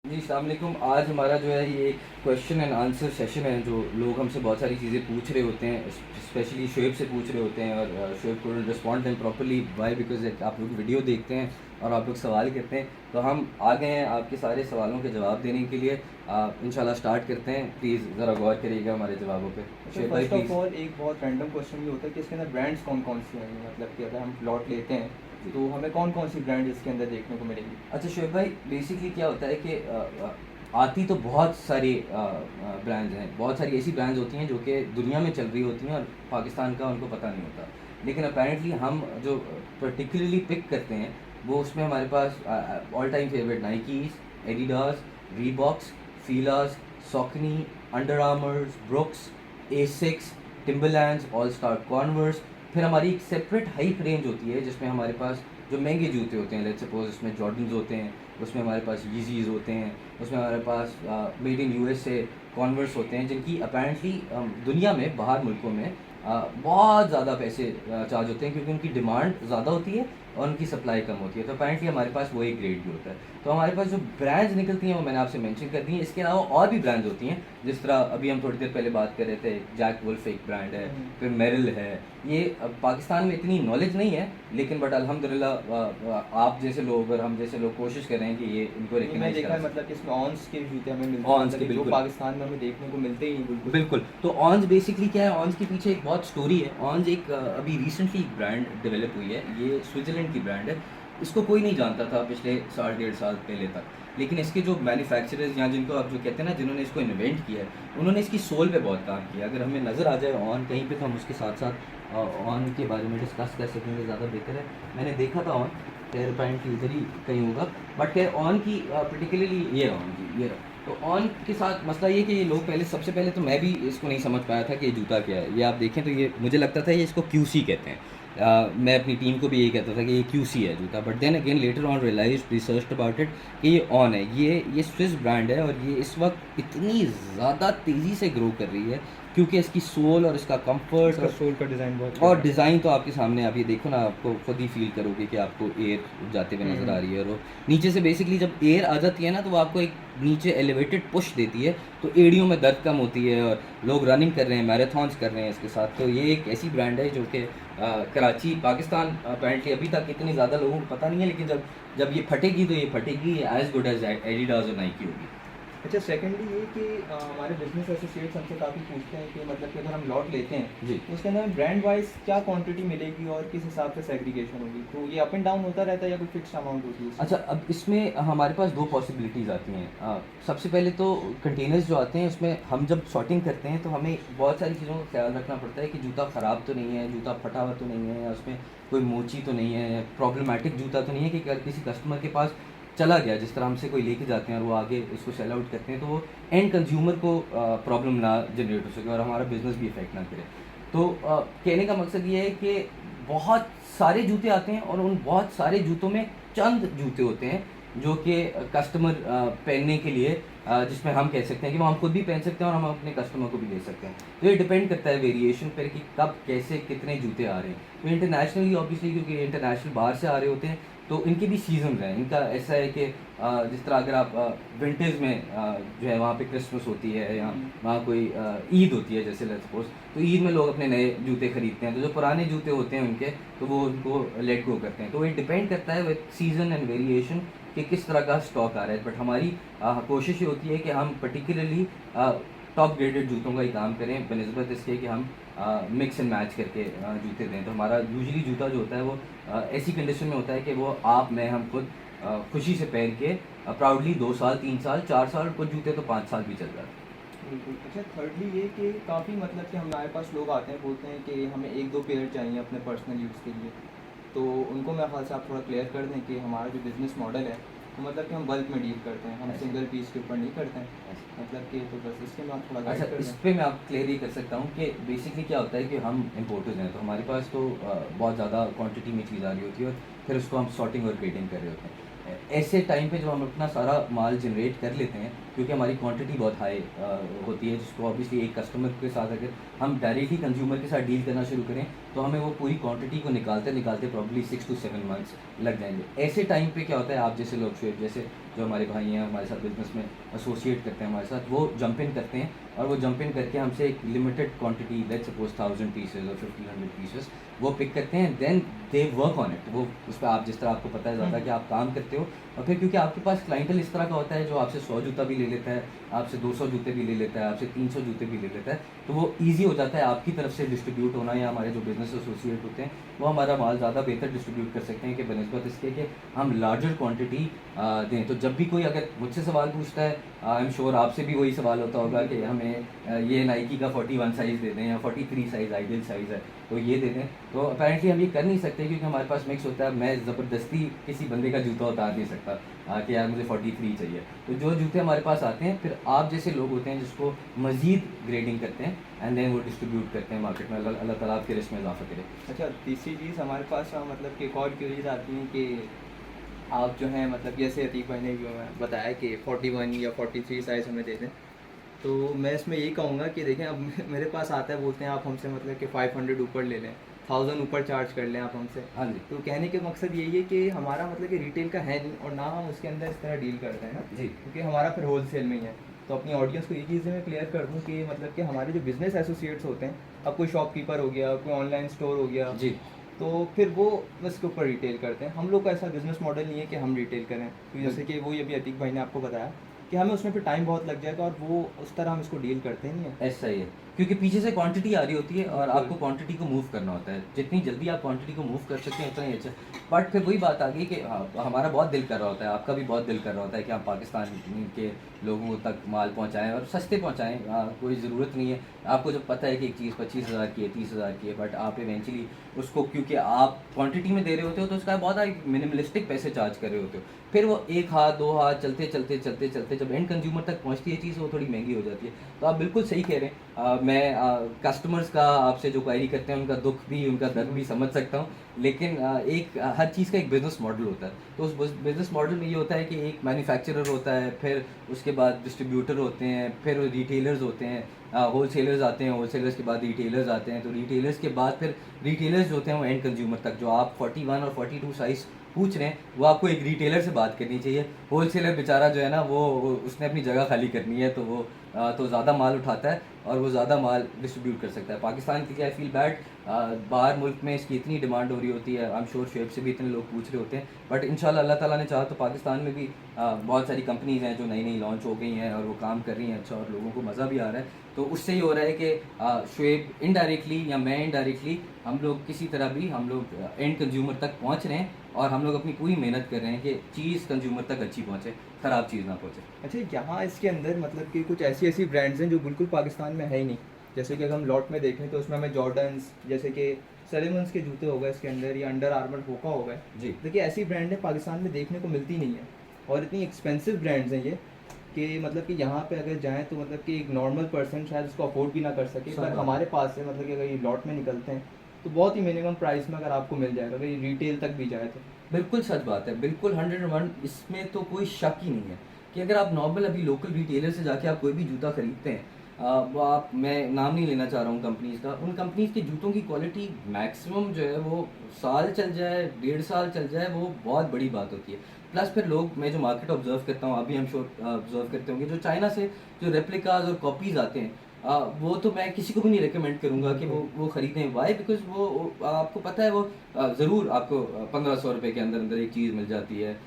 जी, अस्सलाम वालेकुम। आज हमारा जो है ये क्वेश्चन एंड आंसर सेशन है। जो लोग हमसे बहुत सारी चीज़ें पूछ रहे होते हैं, स्पेशली शोएब से पूछ रहे होते हैं और शोएब को respond them properly. Why? Because आप लोग वीडियो देखते हैं और आप लोग सवाल करते हैं, तो हम आ गए हैं आपके सारे सवालों के जवाब देने के लिए। इंशाल्लाह स्टार्ट करते हैं। प्लीज़ ज़रा गौर करिएगा हमारे जवाबों पे। शोएब भाई फर्स्ट ऑफ प्लीज़। ऑल एक बहुत रैंडम क्वेश्चन ये होता है कि इसके अंदर ब्रांड्स कौन कौन सी हैं, मतलब कि अगर हम प्लॉट लेते हैं तो हमें कौन कौन सी ब्रांड इसके अंदर देखने को मिलेगी। अच्छा शोएब भाई, बेसिकली क्या होता है कि आती तो बहुत सारी ब्रांड्स हैं, बहुत सारी ऐसी ब्रांड्स होती हैं जो कि दुनिया में चल रही होती हैं और पाकिस्तान का उनको पता नहीं होता। लेकिन अपेरेंटली हम जो पर्टिकुलरली पिक करते हैं वो उसमें हमारे पास all time favourite Nikes, Adidas, Reeboks, Filas, Saucony, Under Armours, Brooks, Asics, Timberlands, All Star, Converse. फिर हमारी एक सेपरेट हाइप रेंज होती है जिसमें हमारे पास जो महंगे जूते होते हैं, लेट्स सपोज उसमें जॉर्डन्स होते हैं, उसमें हमारे पास यीज़ीज़ होते हैं, उसमें हमारे पास मेड इन यूएसए कॉन्वर्स होते हैं, जिनकी अपेरेंटली दुनिया में बाहर मुल्कों में बहुत ज़्यादा पैसे चार्ज होते हैं क्योंकि उनकी डिमांड ज़्यादा होती है और उनकी सप्लाई कम होती है। तो अपेरेंटली हमारे पास वो एक ग्रेड भी होता है। तो हमारे पास जो ब्रांड्स निकलती हैं वो मैंने आपसे मेंशन कर दी हैं। इसके अलावा और भी ब्रांड्स होती हैं, जिस तरह अभी हम थोड़ी देर पहले बात कर रहे थे, जैक वुल्फ एक ब्रांड है, फिर मेरिल है। ये पाकिस्तान में इतनी नॉलेज नहीं है, लेकिन बट अल्हम्दुलिल्लाह आप जैसे लोग और हम जैसे लोग कोशिश कर रहे हैं कि ये इनको मैं रिकग्नाइज देखा करा है सकें। मतलब कि इसमें ऑन्स के जूते हमें मिलते हैं, ऑन्स मतलब के कि जो बिल्कुल पाकिस्तान में हमें देखने को मिलते ही नहीं बिल्कुल। बिल्कुल। तो ऑन्स बेसिकली क्या है, ऑन्स के पीछे एक बहुत स्टोरी है। ऑन्स एक अभी रिसेंटली एक ब्रांड डेवलप हुई है। ये स्विट्ज़रलैंड की ब्रांड है। इसको कोई नहीं जानता था पिछले साल डेढ़ साल पहले तक, लेकिन इसके जो मैन्युफैक्चरर्स या जिनको आप जो कहते हैं ना, जिन्होंने इसको इन्वेंट किया है, उन्होंने इसकी सोल पे बहुत काम किया। अगर हमें नज़र आ जाए ऑन कहीं पे तो हम उसके साथ साथ ऑन के बारे में डिस्कस कर सकेंगे, ज़्यादा बेहतर है। मैंने देखा था ऑन, खैर अपेरेंटली इधर ही कहीं होगा, बट खैर ऑन की पर्टिकुलरली ये ऑन की ये रहा। तो ऑन के साथ मसला ये कि ये लोग पहले, सबसे पहले तो मैं भी इसको नहीं समझ पाया था कि ये जूता क्या है। ये आप देखें तो ये मुझे लगता था ये इसको क्यूसी कहते हैं। मैं अपनी टीम को भी यही कहता था कि ये क्यूसी है जूता, but then again later on realize research about it कि ये ऑन है। ये स्विस ब्रांड है और ये इस वक्त इतनी ज़्यादा तेज़ी से ग्रो कर रही है क्योंकि इसकी सोल और इसका कंफर्ट इसका सोल का डिज़ाइन बहुत और प्यारा है। डिज़ाइन तो आपके सामने, आप ये देखो ना, आपको खुद ही फील करोगे कि आपको एयर जाते हुए नज़र आ रही है। और वो नीचे से बेसिकली जब एयर आ जाती है ना, तो वो आपको एक नीचे एलिवेटेड पुश देती है, तो एड़ियों में दर्द कम होती है और लोग रनिंग कर रहे हैं, मैराथन्स कर रहे हैं इसके साथ। तो ये एक ऐसी ब्रांड है जो कि कराची, पाकिस्तान अपेरेंटली अभी तक इतनी ज़्यादा लोगों को पता नहीं है, लेकिन जब जब ये फटेगी तो ये फटेगी एज गुड एज एडिडास और नाइकी होगी। अच्छा, सेकेंडली ये कि हमारे बिजनेस एसोसिएट्स हमसे काफ़ी पूछते हैं कि मतलब कि अगर हम लॉट लेते हैं जी। तो उसके अंदर ब्रांड वाइज क्या क्वांटिटी मिलेगी और किस हिसाब से सेग्रीगेशन होगी, तो ये अप एंड डाउन होता रहता है या कोई फिक्स अमाउंट होती है इसकी? अच्छा, अब इसमें हमारे पास दो पॉसिबिलिटीज़ आती हैं। सबसे पहले तो कंटेनर्स जो आते हैं उसमें हम जब सॉर्टिंग करते हैं तो हमें बहुत सारी चीज़ों का ख्याल रखना पड़ता है कि जूता ख़राब तो नहीं है, जूता फटा हुआ तो नहीं है, या उसमें कोई मोची तो नहीं है, प्रॉब्लमेटिक जूता तो नहीं है कि अगर किसी कस्टमर के पास चला गया, जिस तरह हमसे कोई लेके जाते हैं और वो आगे इसको सेल आउट करते हैं, तो वो एंड कंज्यूमर को प्रॉब्लम ना जनरेट हो सके और हमारा बिज़नेस भी इफेक्ट ना करे। तो कहने का मकसद ये है कि बहुत सारे जूते आते हैं और उन बहुत सारे जूतों में चंद जूते होते हैं जो कि कस्टमर पहनने के लिए, जिसमें हम कह सकते हैं कि वो हम खुद भी पहन सकते हैं और हम अपने कस्टमर को भी दे सकते हैं। तो ये डिपेंड करता है वेरिएशन पर कि कब कैसे कितने जूते आ रहे हैं। तो इंटरनेशनली ऑब्वियसली, क्योंकि इंटरनेशनल बाहर से आ रहे होते हैं, तो इनके भी सीजन हैं। इनका ऐसा है कि जिस तरह अगर आप विंटर्स में जो है वहाँ पे क्रिसमस होती है या वहाँ कोई ईद होती है जैसे लेट्स सपोज, तो ईद में लोग अपने नए जूते खरीदते हैं, तो जो पुराने जूते होते हैं उनके, तो वो उनको लेट गो करते हैं। तो ये डिपेंड करता है विद सीजन एंड वेरिएशन कि किस तरह का स्टॉक आ रहा है। बट हमारी कोशिश ये होती है कि हम पर्टिकुलरली टॉप ग्रेडेड जूतों का ही काम करें बनस्बत इसके कि हम मिक्स एंड मैच करके जूते दें। तो हमारा यूजुअली जूता जो होता है वो ऐसी कंडीशन में होता है कि वो आप, मैं, हम खुद खुशी से पहन के प्राउडली 2 साल 3 साल 4 साल, कुछ जूते तो 5 साल भी चल जाते हैं। बिल्कुल। अच्छा, थर्डली ये कि काफ़ी मतलब कि हमारे पास लोग आते हैं, बोलते हैं कि हमें एक दो पेयर चाहिए अपने पर्सनल यूज़ के लिए, तो उनको मेरे ख्याल से आप थोड़ा क्लियर कर दें कि हमारा जो बिज़नेस मॉडल है तो मतलब कि हम बल्क में डील करते हैं, हम सिंगल पीस के ऊपर नहीं करते हैं, मतलब कि तो बस इसके में आप थोड़ा अच्छा, गाइड कर इस दें। पे मैं आप क्लियर ही कर सकता हूँ कि बेसिकली क्या होता है कि हम इम्पोर्टर्स हैं, तो हमारे पास तो बहुत ज़्यादा क्वांटिटी में चीज़ आ रही होती है और फिर उसको हम सॉर्टिंग और ग्रेडिंग कर रहे होते हैं। ऐसे टाइम पे जब हम अपना सारा माल जनरेट कर लेते हैं, क्योंकि हमारी क्वांटिटी बहुत हाई होती है, जिसको ऑब्वियसली एक कस्टमर के साथ अगर हम डायरेक्टली कंज्यूमर के साथ डील करना शुरू करें तो हमें वो पूरी क्वांटिटी को निकालते निकालते प्रॉब्ली 6 to 7 मंथ्स लग जाएंगे। ऐसे टाइम पे क्या होता है, आप जैसे लोग शुएब जैसे जो हमारे भाई हैं हमारे साथ बिजनेस में एसोसिएट करते हैं हमारे साथ, वो जंप इन करते हैं और वो जंप इन करके हमसे एक limited quantity, let's suppose 1000 pieces और 1500 पीसेस वो पिक करते हैं, then they work on it. वो उस पर आप जिस तरह आपको पता है ज़्यादा कि आप काम करते हो, और फिर क्योंकि आपके पास क्लाइंटल इस तरह का होता है जो आपसे 100 जूता भी ले लेता है, आपसे 200 जूते भी ले लेता है, आपसे 300 जूते भी ले लेता है, तो वो ईजी हो जाता है आपकी तरफ से डिस्ट्रीब्यूट होना, या हमारे जो बिजनेस एसोसिएट होते हैं वो हमारा माल ज़्यादा बेहतर डिस्ट्रीब्यूट कर सकते हैं कि बनस्बत इसके कि हम लार्जर क्वांटिटी दें। तो जब भी कोई अगर मुझसे सवाल पूछता है, आई एम श्योर आपसे भी वही सवाल होता होगा कि हमें ये नाइकी का 41 साइज़ दे दें या 43 साइज़ आइडियल साइज़ है तो ये दे दें, तो अपेरेंटली हम ये कर नहीं सकते क्योंकि हमारे पास मिक्स होता है। मैं ज़बरदस्ती किसी बंदे का जूता उतार नहीं सकता कि यार मुझे 43 चाहिए। तो जो जूते हमारे पास आते हैं, फिर आप जैसे लोग होते हैं जिसको मज़ीद ग्रेडिंग करते हैं एंड देन वो डिस्ट्रीब्यूट करते हैं मार्केट में। अल्लाह ताला आपके रिस्क में इजाफा करे। अच्छा, तीसरी चीज़ हमारे पास मतलब कि एक और क्यूरीज आती हैं कि आप जो हैं मतलब जैसे अतीक भाई ने जो है बताया कि 41 या 43 साइज़ हमें दे दें, तो मैं इसमें यही कहूँगा कि देखें अब मेरे पास आता है, बोलते हैं आप हमसे मतलब कि 500 ऊपर ले लें, 1000 ऊपर चार्ज कर लें आप हमसे। हाँ जी। तो कहने के मकसद यही है कि हमारा मतलब कि रिटेल का है नहीं, और ना हम उसके अंदर इस तरह डील करते हैं ना, जी। क्योंकि हमारा फिर होलसेल में ही है। तो अपनी ऑडियंस को ये चीज़ें मैं क्लियर कर दूँ कि मतलब कि हमारे जो बिज़नेस एसोसिएट्स होते हैं, अब कोई शॉपकीपर हो गया, कोई ऑनलाइन स्टोर हो गया, जी। तो फिर वो उसके ऊपर रिटेल करते हैं। हम लोग का ऐसा बिज़नेस मॉडल नहीं है कि हम रिटेल करें, तो जैसे कि वो ये भी अतीक भाई ने आपको बताया कि हमें उसमें फिर टाइम बहुत लग जाएगा, और वो उस तरह हम इसको डील करते नहीं हैं। ऐसा ही है, क्योंकि पीछे से क्वांटिटी आ रही होती है और बिल्कुल। आपको क्वांटिटी को मूव करना होता है। जितनी जल्दी आप क्वांटिटी को मूव कर सकते हैं उतना ही अच्छा। बट फिर वही बात आ गई कि हमारा बहुत दिल कर रहा होता है, आपका भी बहुत दिल कर रहा होता है कि हम पाकिस्तान के लोगों तक माल पहुंचाएं और सस्ते पहुंचाएं। कोई ज़रूरत नहीं है, आपको जब पता है कि एक चीज़ 25,000 की है, 30,000 की है, बट आप इवेंचुअली उसको क्योंकि आप क्वांटिटी में दे रहे होते हो तो उसका बहुत ही मिनिमलिस्टिक पैसे चार्ज कर रहे होते हो। फिर वो एक हाथ दो हाथ चलते चलते चलते चलते जब एंड कंज्यूमर तक पहुंचती है चीज़, वो थोड़ी महंगी हो जाती है। तो आप बिल्कुल सही कह रहे हैं। मैं कस्टमर्स का आपसे जो क्वायरी करते हैं उनका दुख भी उनका दर्द भी समझ सकता हूँ, लेकिन हर चीज़ का एक बिज़नेस मॉडल होता है। तो उस बिज़नेस मॉडल में ये होता है कि एक मैन्युफैक्चरर होता है, फिर उसके बाद डिस्ट्रीब्यूटर होते हैं, फिर रिटेलर्स होते हैं, होलसेलर्स आते हैं, होलसेलर्स के बाद रिटेलर्स आते हैं, तो रिटेलर्स के बाद फिर रिटेलर्स जो होते हैं वो एंड कंज्यूमर तक। जो आप 41 और 42 साइज़ पूछ रहे हैं वो आपको एक रिटेलर से बात करनी चाहिए। होलसेलर बेचारा जो है ना वो उसने अपनी जगह खाली करनी है, तो वो तो ज़्यादा माल उठाता है और वो ज़्यादा माल डिस्ट्रीब्यूट कर सकता है। पाकिस्तान के लिए आई फील बैड, बाहर मुल्क में इसकी इतनी डिमांड हो रही होती है, आई एम श्योर शुएब से भी इतने लोग पूछ रहे होते हैं, बट इंशाल्लाह अल्लाह ताला ने चाहा तो पाकिस्तान में भी बहुत सारी कंपनीज़ हैं जो नई नई लॉन्च हो गई हैं और वो काम कर रही हैं अच्छा, और लोगों को मज़ा भी आ रहा है। तो उससे ये हो रहा है कि शुएब इनडायरेक्टली या मैं इनडायरेक्टली हम लोग किसी तरह भी हम लोग एंड कंज्यूमर तक पहुंच रहे हैं, और हम लोग अपनी पूरी मेहनत कर रहे हैं कि चीज़ कंज्यूमर तक अच्छी पहुंचे, ख़राब चीज़ ना पहुंचे। अच्छा, यहाँ इसके अंदर मतलब कि कुछ ऐसी ऐसी ब्रांड्स हैं जो बिल्कुल पाकिस्तान में है ही नहीं। जैसे कि अगर हम लॉट में देखें तो उसमें हमें जॉर्डन्स, जैसे कि सलेमन्स के जूते हो गए इसके अंदर, या अंडर आर्मर होका हो गए। जी। देखिए ऐसी ब्रांडें पाकिस्तान में देखने को मिलती नहीं है, और इतनी एक्सपेंसिव ब्रांड्स हैं ये कि मतलब कि यहाँ पे अगर जाएँ तो मतलब कि एक नॉर्मल पर्सन शायद उसको अफोर्ड भी ना कर सके। सही पर बात हमारे पास से मतलब कि अगर ये लॉट में निकलते हैं तो बहुत ही मिनिमम प्राइस में अगर आपको मिल जाएगा, अगर ये रिटेल तक भी जाए तो। बिल्कुल सच बात है, बिल्कुल 101, इसमें तो कोई शक ही नहीं है कि अगर आप नॉर्मल अभी लोकल रिटेलर से जाके आप कोई भी जूता खरीदते हैं, वो आप, मैं नाम नहीं लेना चाह रहा हूँ कंपनीज़ का, उन कंपनीज़ के जूतों की क्वालिटी मैक्सिमम जो है वो साल चल जाए, 1.5 साल चल जाए, वो बहुत बड़ी बात होती है। प्लस फिर लोग, मैं जो मार्केट ऑब्जर्व करता हूँ, अभी हम श्योर ऑब्जर्व करते होंगे, जो चाइना से जो रेप्लिकाज और कॉपीज़ आते हैं, वो तो मैं किसी को भी नहीं रिकमेंड करूँगा कि वो ख़रीदें। वाई? बिकॉज़ वो आपको पता है वो ज़रूर आपको 1500 रुपये के अंदर अंदर एक चीज़ मिल जाती है,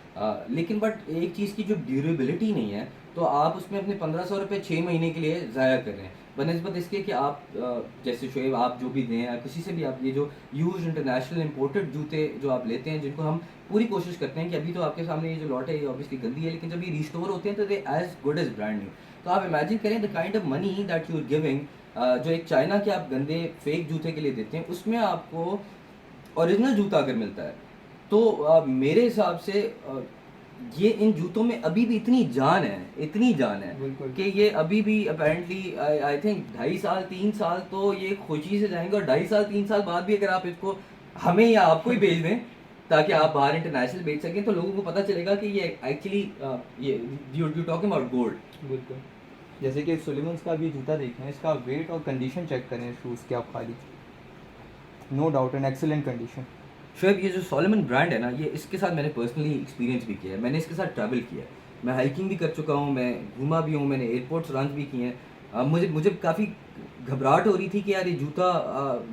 लेकिन बट एक चीज़ की जो ड्यूरेबिलिटी नहीं है, तो आप उसमें अपने 1500 रुपये 6 महीने के लिए ज़ाया कर रहे हैं, बनस्बत इसके कि आप जैसे शुएब आप जो भी दें या किसी से भी आप ये जो यूज्ड इंटरनेशनल इंपोर्टेड जूते जो आप लेते हैं, जिनको हम पूरी कोशिश करते हैं कि अभी तो आपके सामने ये जो लॉट है ये ऑब्वियसली गंदी है, लेकिन जब ये रिस्टोर होते हैं तो they as good as brand new. तो आप इमेजिन करें the kind of money that you are giving, जो एक चाइना के आप गंदे फेक जूते के लिए देते हैं, उसमें आपको ओरिजिनल जूता अगर मिलता है तो मेरे हिसाब से ये इन जूतों में अभी भी इतनी जान है, इतनी जान है बिल्कुल। कि ये अभी भी अपेरेंटली आई थिंक 2.5 साल 3 साल तो ये खुशी से जाएंगे, और 2.5 साल 3 साल बाद भी अगर आप इसको हमें या आपको ही भेज दें ताकि आप बाहर इंटरनेशनल बेच सकें, तो लोगों को पता चलेगा कि ये एक्चुअली ये यू टॉकिंग अबाउट गोल्ड। बिल्कुल। जैसे कि सुलेमन्स का भी जूता देखें, इसका वेट और कंडीशन चेक करें शूज़ की आप खाली, no doubt an excellent condition. Shoaib, ये जो सोलोमन ब्रांड है ना, ये इसके साथ मैंने पर्सनली एक्सपीरियंस भी किया है, मैंने इसके साथ ट्रैवल किया है, मैं हाइकिंग भी कर चुका हूँ, मैं घूमा भी हूँ, मैंने एयरपोर्ट्स रन भी किए हैं। मुझे मुझे काफ़ी घबराहट हो रही थी कि यार ये जूता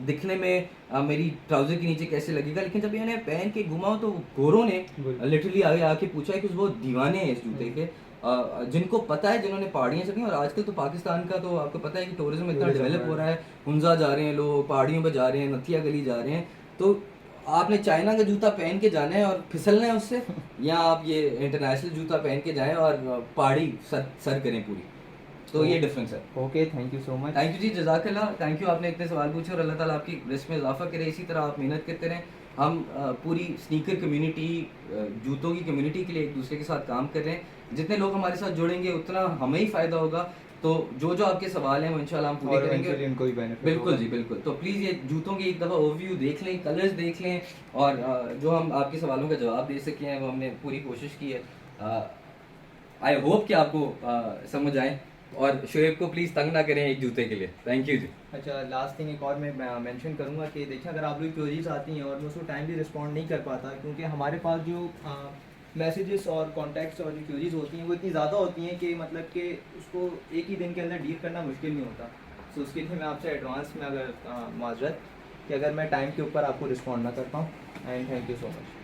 दिखने में मेरी ट्राउज़र के नीचे कैसे लगेगा, लेकिन जब मैंने पहन के घूमा हूँ तो गोरों ने बिल्कुल। लिटरली आगे आके पूछा है कि वो दीवाने हैं इस जूते के, जिनको पता है, जिन्होंने पहाड़ियाँ चढ़ी। और आजकल तो पाकिस्तान का तो आपको पता है कि टूरिज्म इतना टूरिज्म डेवलप है। हो रहा है, हुंजा जा रहे हैं लोग, पहाड़ियों पे जा रहे हैं, नथिया गली जा रहे हैं, तो आपने चाइना का जूता पहन के जाना है और फिसलना है उससे, या आप ये इंटरनेशनल जूता पहन के जाएं और पहाड़ी सर करें पूरी, तो ये डिफरेंस है। Okay, thank you so much. Thank you जी, जज़ाकल्लाह, थैंक यू, आपने इतने सवाल पूछे और अल्लाह ताला आपकी रिस्क में इजाफा करे, इसी तरह आप मेहनत करते रहें। हम पूरी स्नीकर कम्युनिटी, जूतों की कम्युनिटी के लिए एक दूसरे के साथ काम कर रहे हैं, जितने लोग हमारे साथ जुड़ेंगे उतना हमें ही फ़ायदा होगा। तो जो जो आपके सवाल हैं वो इंशाल्लाह हम पूरे और करेंगे। eventually उनको भी बेनिफिट बिल्कुल जी, बिल्कुल। तो प्लीज़ ये जूतों की एक दफ़ा ओवरव्यू देख लें, कलर्स देख लें, और जो हम आपके सवालों का जवाब दे सके हैं वो हमने पूरी कोशिश की है। आई होप कि आपको समझ आए, और शोएब को प्लीज़ तंग ना करें एक जूते के लिए। थैंक यू जी। अच्छा, लास्ट थिंग एक और मैं मेंशन करूंगा कि देखिए, अगर आप लोग क्वेरीज आती हैं और मैं उसको टाइमली रिस्पॉन्ड नहीं कर पाता, क्योंकि हमारे पास जो मैसेजेस और कॉन्टैक्ट्स और जो क्वेरीज होती हैं वो इतनी ज़्यादा होती हैं कि मतलब कि उसको एक ही दिन के अंदर डील करना मुश्किल नहीं होता। सो उसके लिए मैं आपसे एडवांस में अगर माजरत कि अगर मैं टाइम के ऊपर आपको रिस्पॉन्ड ना कर पाऊँ, and thank you so much.